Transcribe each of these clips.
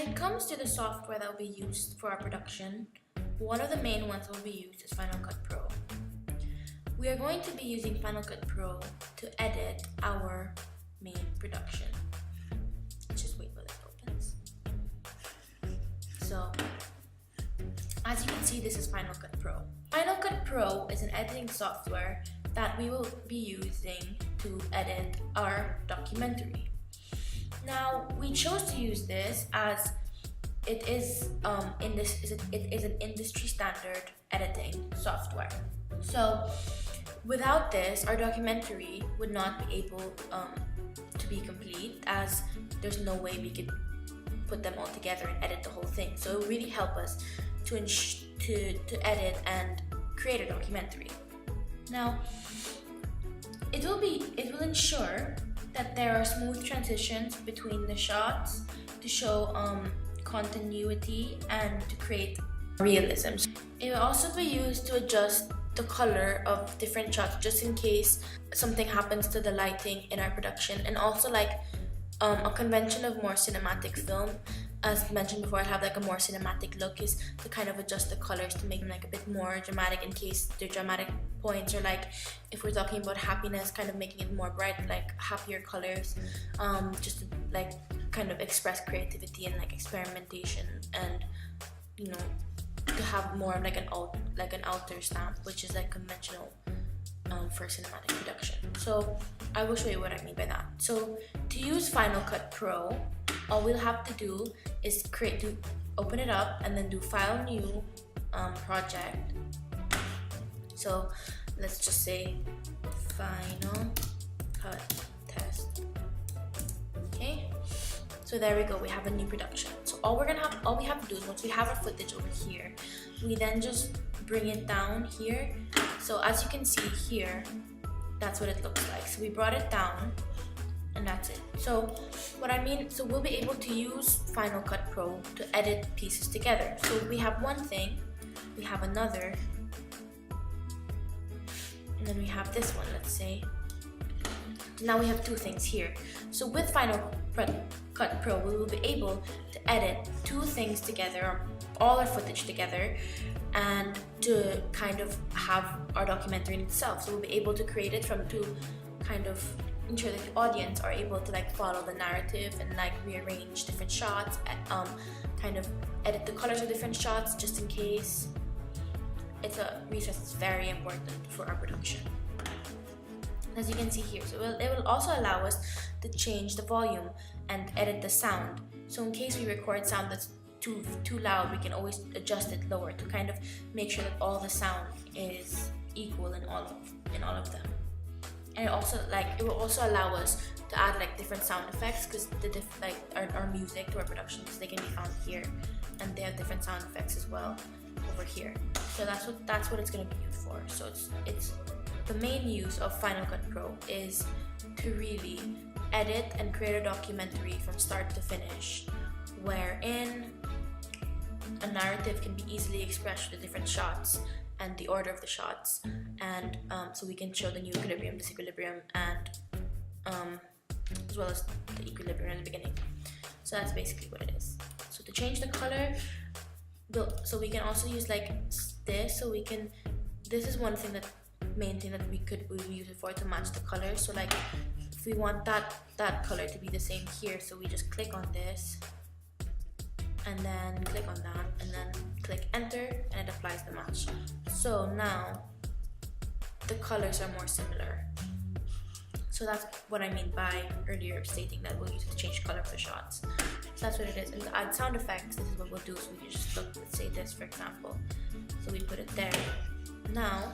it comes to the software that will be used for our production, one of the main ones that will be used is Final Cut Pro. We are going to be using Final Cut Pro to edit our main production. Let's just wait while it opens. So, as you can see, this is Final Cut Pro. Final Cut Pro is an editing software that we will be using to edit our documentary. Now, we chose to use this as it is an industry standard editing software. So, without this, our documentary would not be able to be complete, as there's no way we could put them all together and edit the whole thing. So it will really help us to edit and create a documentary. Now, it will ensure that there are smooth transitions between the shots to show continuity and to create realism. It will also be used to adjust the color of different shots just in case something happens to the lighting in our production, and also like a convention of more cinematic film, as mentioned before, I have like a more cinematic look, is to kind of adjust the colors to make them like a bit more dramatic in case they're dramatic points, or like if we're talking about happiness, kind of making it more bright, like happier colors, just to like kind of express creativity and like experimentation, and you know, to have more like an outer stamp, which is like conventional for cinematic production. So I will show you what I mean by that. So to use Final Cut Pro, all we'll have to do is open it up and then do File, New, Project. So let's just say Final Cut Test. Okay. So there we go. We have a new production. So all we have to do is, once we have our footage over here, we then just bring it down here. So as you can see here, that's what it looks like. So we brought it down, and that's it. So so we'll be able to use Final Cut Pro to edit pieces together. So we have one thing, we have another, and then we have this one, let's say. So now we have two things here. So with Final Cut Pro, we will be able to edit two things together, all our footage together, and to kind of have our documentary in itself. So we'll be able to create it from to kind of ensure that the audience are able to like follow the narrative and like rearrange different shots, kind of edit the colors of different shots just in case. It's a resource that's very important for our production. As you can see here, so it will also allow us to change the volume and edit the sound. So in case we record sound that's too loud, we can always adjust it lower to kind of make sure that all the sound is equal in all of them. And it will also allow us to add like different sound effects, because our music to our productions, they can be found here, and they have different sound effects as well over here. So that's what it's going to be used for. So it's the main use of Final Cut Pro is to really edit and create a documentary from start to finish, wherein a narrative can be easily expressed with the different shots and the order of the shots, and so we can show the new equilibrium, disequilibrium, and as well as the equilibrium in the beginning. So that's basically what it is. So to change the color, so we can also use like this. So this is one thing main thing that we use it for, to match the colors. So like if we want that color to be the same here, so we just click on this and then click on that and then click enter, and it applies the match. So now the colors are more similar. So that's what I mean by earlier stating that we'll use it to change the color of the shots. So that's what it is. And to add sound effects, this is what we'll do. So we just look, let's say this for example. So we put it there. Now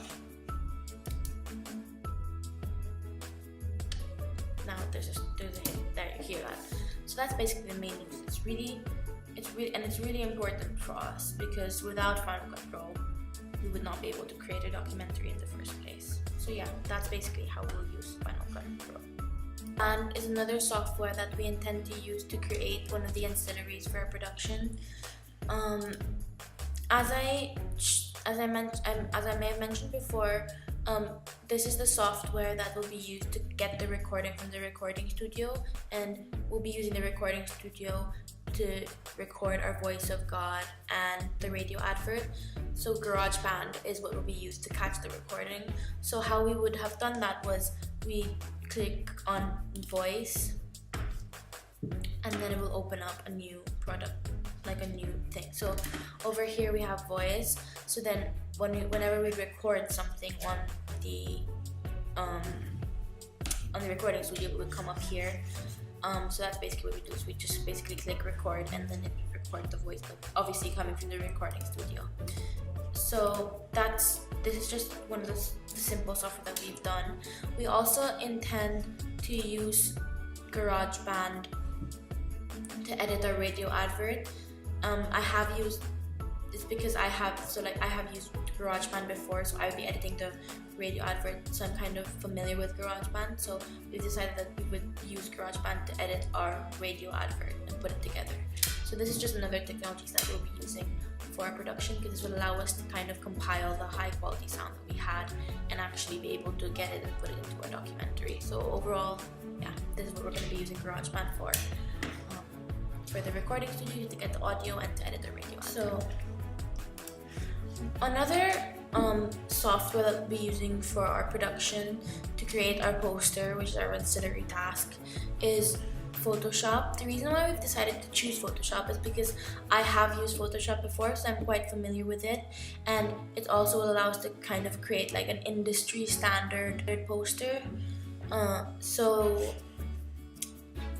there's a hit there, you hear that. So that's basically the main use. It's really important for us, because without Final Cut Pro, we would not be able to create a documentary in the first place. So yeah, that's basically how we'll use Final Cut Pro. And is another software that we intend to use to create one of the ancillaries for our production. As I may have mentioned before, this is the software that will be used to get the recording from the recording studio, and we'll be using the recording studio to record our voice of God and the radio advert. So GarageBand is what will be used to catch the recording. So how we would have done that was we click on voice and then it will open up a new product, like a new thing. So over here we have voice. So then whenever we record something on the recording studio, it would come up here. So that's basically what we do. So we just basically click record and then it records the voice, but obviously coming from the recording studio. So this is just one of the simple software that we've done. We also intend to use GarageBand to edit our radio advert. I have used this because I have used GarageBand before, so I would be editing the radio advert, so I'm kind of familiar with GarageBand. So we decided that we would use GarageBand to edit our radio advert and put it together. So this is just another technology that we'll be using for our production, because this will allow us to kind of compile the high quality sound that we had and actually be able to get it and put it into our documentary. So overall, yeah, this is what we're going to be using GarageBand for the recording studio, to get the audio and to edit the radio. So another software that we'll be using for our production to create our poster, which is our ancillary task, is Photoshop. The reason why we've decided to choose Photoshop is because I have used Photoshop before, so I'm quite familiar with it, and it also will allow us to kind of create like an industry standard poster. So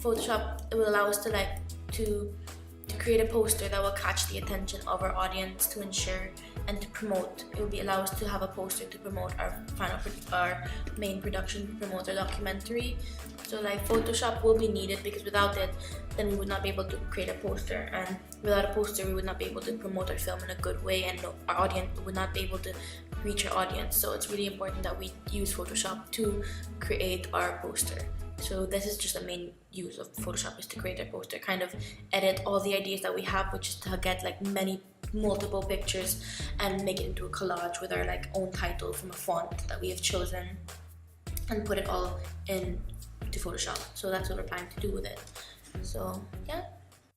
Photoshop, it will allow us to create a poster that will catch the attention of our audience, to ensure and to promote. It will allow us to have a poster to promote our main production, to promote our documentary. So Photoshop will be needed, because without it, then we would not be able to create a poster, and without a poster we would not be able to promote our film in a good way, and our audience would not be able to reach our audience. So it's really important that we use Photoshop to create our poster. So this is just the main use of Photoshop, is to create a poster, kind of edit all the ideas that we have, which is to get multiple pictures and make it into a collage with our own title from a font that we have chosen, and put it all into Photoshop. So that's what we're planning to do with it. So yeah.